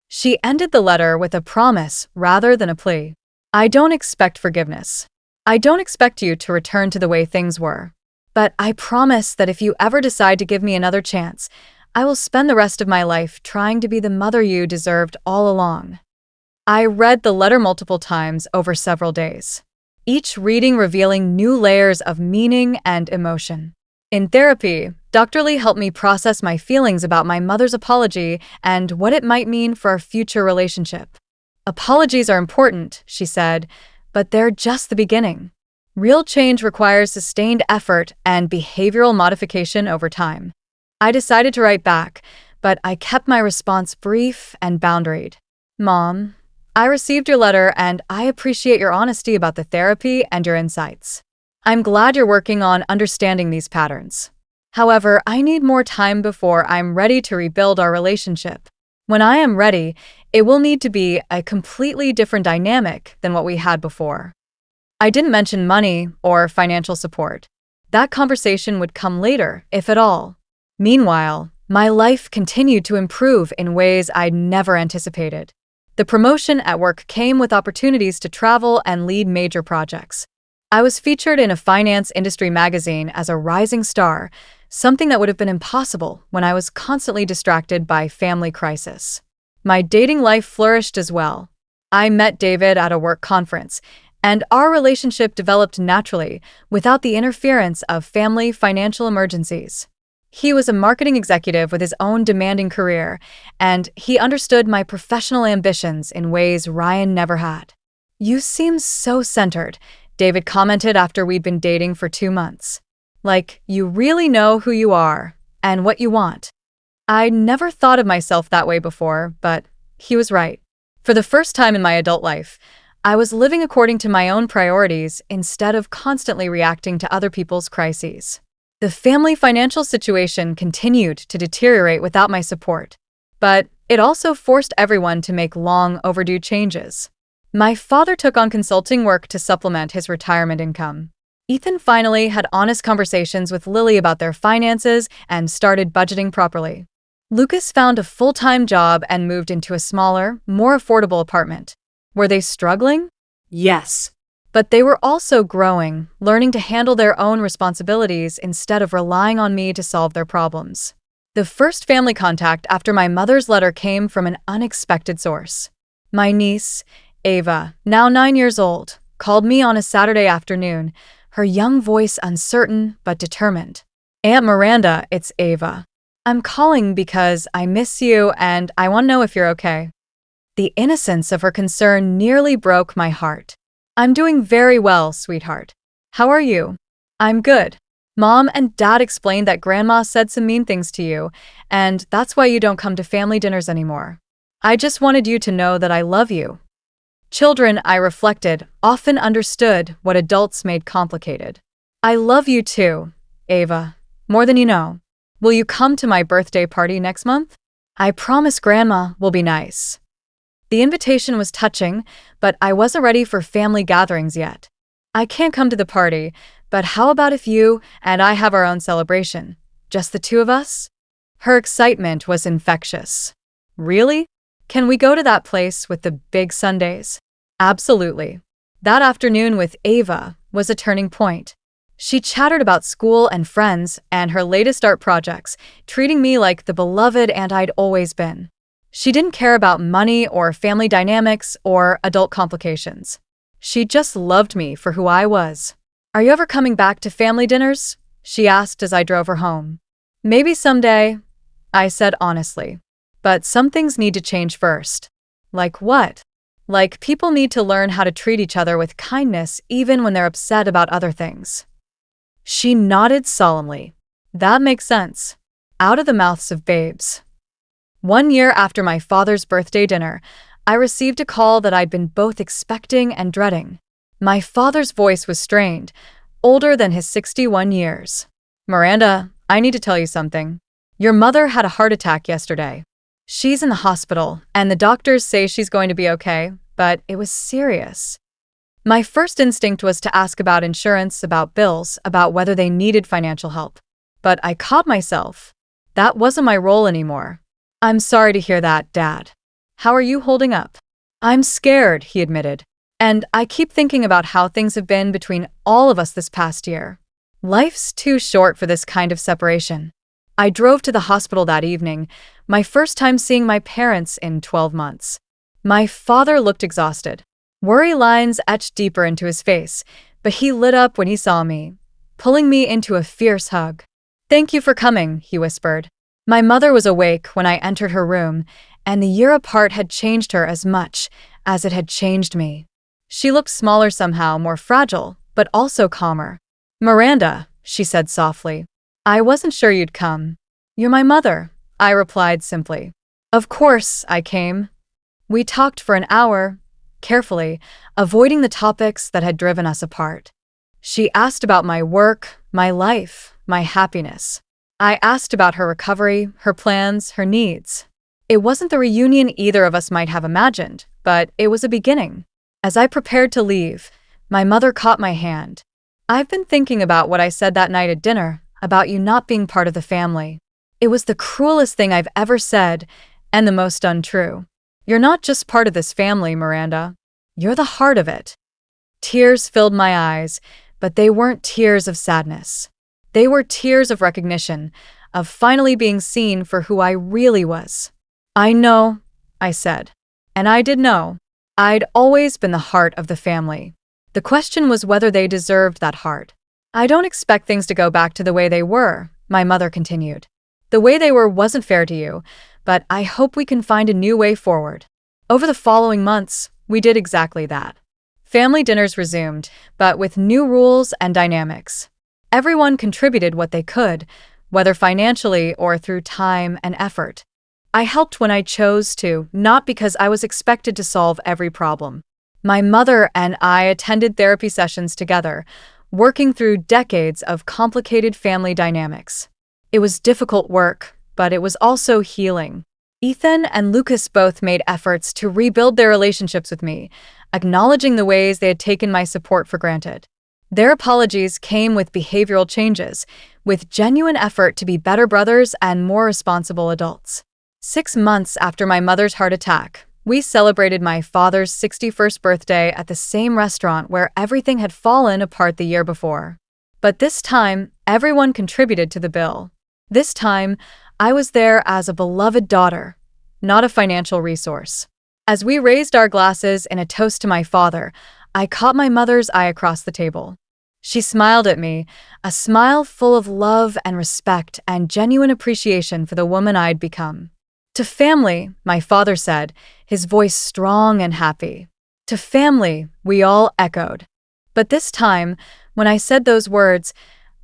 She ended the letter with a promise rather than a plea. "I don't expect forgiveness. I don't expect you to return to the way things were. But I promise that if you ever decide to give me another chance, I will spend the rest of my life trying to be the mother you deserved all along." I read the letter multiple times over several days, each reading revealing new layers of meaning and emotion. In therapy, Dr. Lee helped me process my feelings about my mother's apology and what it might mean for our future relationship. "Apologies are important," she said, "but they're just the beginning. Real change requires sustained effort and behavioral modification over time." I decided to write back, but I kept my response brief and boundaried. "Mom, I received your letter and I appreciate your honesty about the therapy and your insights. I'm glad you're working on understanding these patterns. However, I need more time before I'm ready to rebuild our relationship. When I am ready, it will need to be a completely different dynamic than what we had before." I didn't mention money or financial support. That conversation would come later, if at all. Meanwhile, my life continued to improve in ways I'd never anticipated. The promotion at work came with opportunities to travel and lead major projects. I was featured in a finance industry magazine as a rising star, something that would have been impossible when I was constantly distracted by family crisis. My dating life flourished as well. I met David at a work conference, and our relationship developed naturally without the interference of family financial emergencies. He was a marketing executive with his own demanding career, and he understood my professional ambitions in ways Ryan never had. "You seem so centered," David commented after we'd been dating for 2 months. "Like, you really know who you are and what you want." I never thought of myself that way before, but he was right. For the first time in my adult life, I was living according to my own priorities instead of constantly reacting to other people's crises. The family financial situation continued to deteriorate without my support, but it also forced everyone to make long overdue changes. My father took on consulting work to supplement his retirement income. Ethan finally had honest conversations with Lily about their finances and started budgeting properly. Lucas found a full-time job and moved into a smaller, more affordable apartment. Were they struggling? Yes. But they were also growing, learning to handle their own responsibilities instead of relying on me to solve their problems. The first family contact after my mother's letter came from an unexpected source. My niece, Ava, now 9 years old, called me on a Saturday afternoon, her young voice uncertain but determined. "Aunt Miranda, it's Ava. I'm calling because I miss you and I want to know if you're okay." The innocence of her concern nearly broke my heart. "I'm doing very well, sweetheart. How are you?" "I'm good. Mom and Dad explained that Grandma said some mean things to you, and that's why you don't come to family dinners anymore. I just wanted you to know that I love you." Children, I reflected, often understood what adults made complicated. "I love you too, Ava, more than you know. Will you come to my birthday party next month? I promise Grandma will be nice." The invitation was touching, but I wasn't ready for family gatherings yet. "I can't come to the party, but how about if you and I have our own celebration? Just the two of us?" Her excitement was infectious. "Really? Can we go to that place with the big sundaes?" Absolutely. That afternoon with Ava was a turning point. She chattered about school and friends and her latest art projects, treating me like the beloved aunt I'd always been. She didn't care about money or family dynamics or adult complications. She just loved me for who I was. "Are you ever coming back to family dinners?" she asked as I drove her home. "Maybe someday," I said honestly. "But some things need to change first." "Like what?" "Like people need to learn how to treat each other with kindness even when they're upset about other things." She nodded solemnly. "That makes sense." Out of the mouths of babes. 1 year after my father's birthday dinner, I received a call that I'd been both expecting and dreading. My father's voice was strained, older than his 61 years. "Miranda, I need to tell you something. Your mother had a heart attack yesterday. She's in the hospital, and the doctors say she's going to be okay, but it was serious." My first instinct was to ask about insurance, about bills, about whether they needed financial help. But I caught myself. That wasn't my role anymore. "I'm sorry to hear that, Dad. How are you holding up?" "I'm scared," he admitted. "And I keep thinking about how things have been between all of us this past year. Life's too short for this kind of separation." I drove to the hospital that evening, my first time seeing my parents in 12 months. My father looked exhausted. Worry lines etched deeper into his face, but he lit up when he saw me, pulling me into a fierce hug. "Thank you for coming," he whispered. My mother was awake when I entered her room, and the year apart had changed her as much as it had changed me. She looked smaller somehow, more fragile, but also calmer. "Miranda," she said softly. "I wasn't sure you'd come." "You're my mother," I replied simply. "Of course I came." We talked for an hour, carefully, avoiding the topics that had driven us apart. She asked about my work, my life, my happiness. I asked about her recovery, her plans, her needs. It wasn't the reunion either of us might have imagined, but it was a beginning. As I prepared to leave, my mother caught my hand. "I've been thinking about what I said that night at dinner, about you not being part of the family. It was the cruelest thing I've ever said, and the most untrue. You're not just part of this family, Miranda. You're the heart of it." Tears filled my eyes, but they weren't tears of sadness. They were tears of recognition, of finally being seen for who I really was. "I know," I said. And I did know. I'd always been the heart of the family. The question was whether they deserved that heart. "I don't expect things to go back to the way they were," my mother continued. "The way they were wasn't fair to you, but I hope we can find a new way forward." Over the following months, we did exactly that. Family dinners resumed, but with new rules and dynamics. Everyone contributed what they could, whether financially or through time and effort. I helped when I chose to, not because I was expected to solve every problem. My mother and I attended therapy sessions together, working through decades of complicated family dynamics. It was difficult work, but it was also healing. Ethan and Lucas both made efforts to rebuild their relationships with me, acknowledging the ways they had taken my support for granted. Their apologies came with behavioral changes, with genuine effort to be better brothers and more responsible adults. 6 months after my mother's heart attack, we celebrated my father's 61st birthday at the same restaurant where everything had fallen apart the year before. But this time, everyone contributed to the bill. This time, I was there as a beloved daughter, not a financial resource. As we raised our glasses in a toast to my father, I caught my mother's eye across the table. She smiled at me, a smile full of love and respect and genuine appreciation for the woman I'd become. "To family," my father said, his voice strong and happy. "To family," we all echoed. But this time, when I said those words,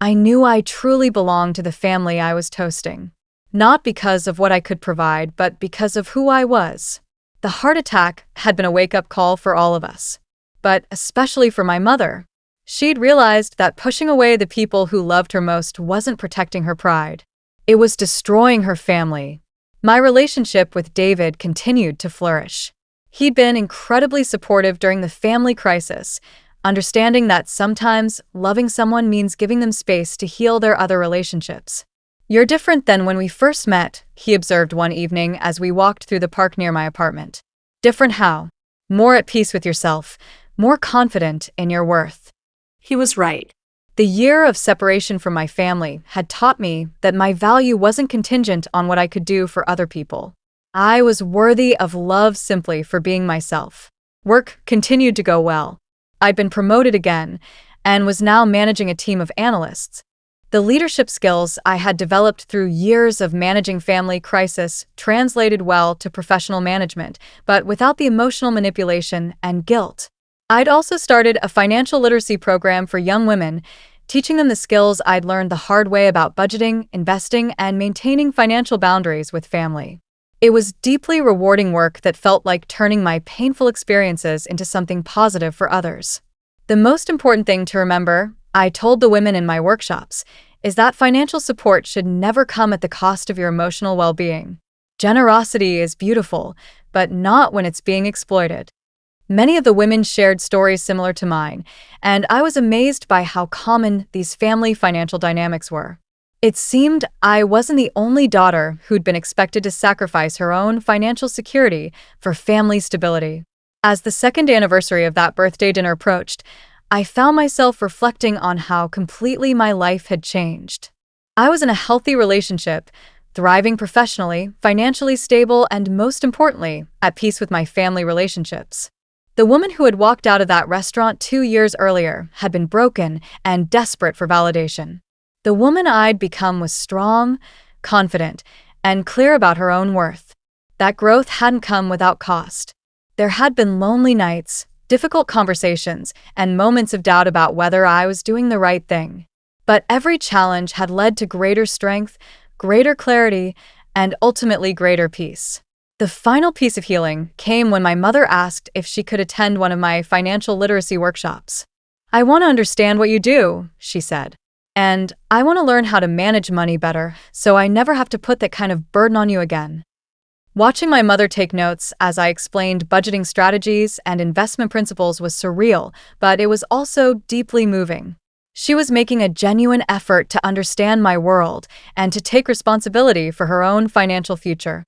I knew I truly belonged to the family I was toasting. Not because of what I could provide, but because of who I was. The heart attack had been a wake-up call for all of us, but especially for my mother. She'd realized that pushing away the people who loved her most wasn't protecting her pride. It was destroying her family. My relationship with David continued to flourish. He'd been incredibly supportive during the family crisis, understanding that sometimes loving someone means giving them space to heal their other relationships. "You're different than when we first met," he observed one evening as we walked through the park near my apartment. "Different how?" "More at peace with yourself, more confident in your worth." He was right. The year of separation from my family had taught me that my value wasn't contingent on what I could do for other people. I was worthy of love simply for being myself. Work continued to go well. I'd been promoted again and was now managing a team of analysts. The leadership skills I had developed through years of managing family crisis translated well to professional management, but without the emotional manipulation and guilt. I'd also started a financial literacy program for young women, teaching them the skills I'd learned the hard way about budgeting, investing, and maintaining financial boundaries with family. It was deeply rewarding work that felt like turning my painful experiences into something positive for others. The most important thing to remember, I told the women in my workshops, is that financial support should never come at the cost of your emotional well-being. Generosity is beautiful, but not when it's being exploited. Many of the women shared stories similar to mine, and I was amazed by how common these family financial dynamics were. It seemed I wasn't the only daughter who'd been expected to sacrifice her own financial security for family stability. As the second anniversary of that birthday dinner approached, I found myself reflecting on how completely my life had changed. I was in a healthy relationship, thriving professionally, financially stable, and most importantly, at peace with my family relationships. The woman who had walked out of that restaurant 2 years earlier had been broken and desperate for validation. The woman I'd become was strong, confident, and clear about her own worth. That growth hadn't come without cost. There had been lonely nights, difficult conversations, and moments of doubt about whether I was doing the right thing. But every challenge had led to greater strength, greater clarity, and ultimately greater peace. The final piece of healing came when my mother asked if she could attend one of my financial literacy workshops. "I want to understand what you do," she said. "And I want to learn how to manage money better so I never have to put that kind of burden on you again." Watching my mother take notes as I explained budgeting strategies and investment principles was surreal, but it was also deeply moving. She was making a genuine effort to understand my world and to take responsibility for her own financial future.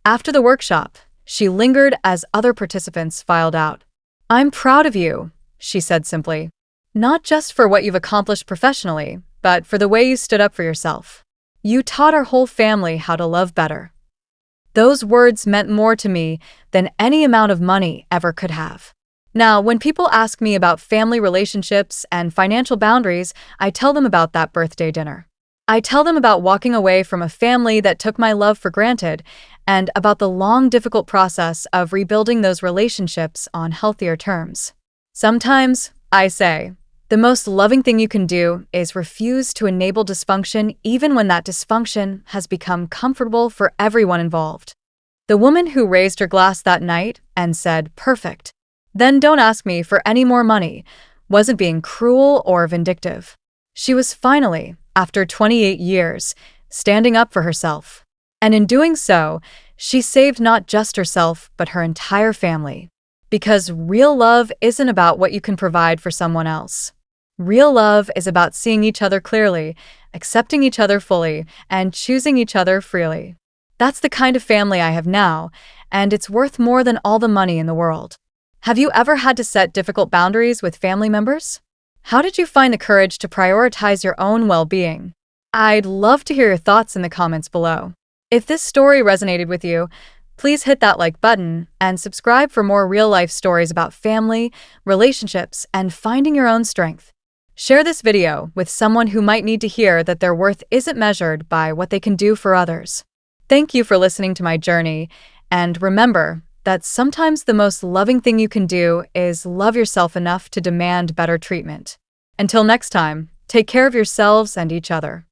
After the workshop, she lingered as other participants filed out. "I'm proud of you," she said simply. "Not just for what you've accomplished professionally, but for the way you stood up for yourself. You taught our whole family how to love better." Those words meant more to me than any amount of money ever could have. Now, when people ask me about family relationships and financial boundaries, I tell them about that birthday dinner. I tell them about walking away from a family that took my love for granted and about the long, difficult process of rebuilding those relationships on healthier terms. Sometimes, I say, The most loving thing you can do is refuse to enable dysfunction even when that dysfunction has become comfortable for everyone involved. The woman who raised her glass that night and said, "Perfect, then don't ask me for any more money," wasn't being cruel or vindictive. She was finally, after 28 years, standing up for herself. And in doing so, she saved not just herself, but her entire family. Because real love isn't about what you can provide for someone else. Real love is about seeing each other clearly, accepting each other fully, and choosing each other freely. That's the kind of family I have now, and it's worth more than all the money in the world. Have you ever had to set difficult boundaries with family members? How did you find the courage to prioritize your own well-being? I'd love to hear your thoughts in the comments below. If this story resonated with you, please hit that like button and subscribe for more real-life stories about family, relationships, and finding your own strength. Share this video with someone who might need to hear that their worth isn't measured by what they can do for others. Thank you for listening to my journey, and remember that sometimes the most loving thing you can do is love yourself enough to demand better treatment. Until next time, take care of yourselves and each other.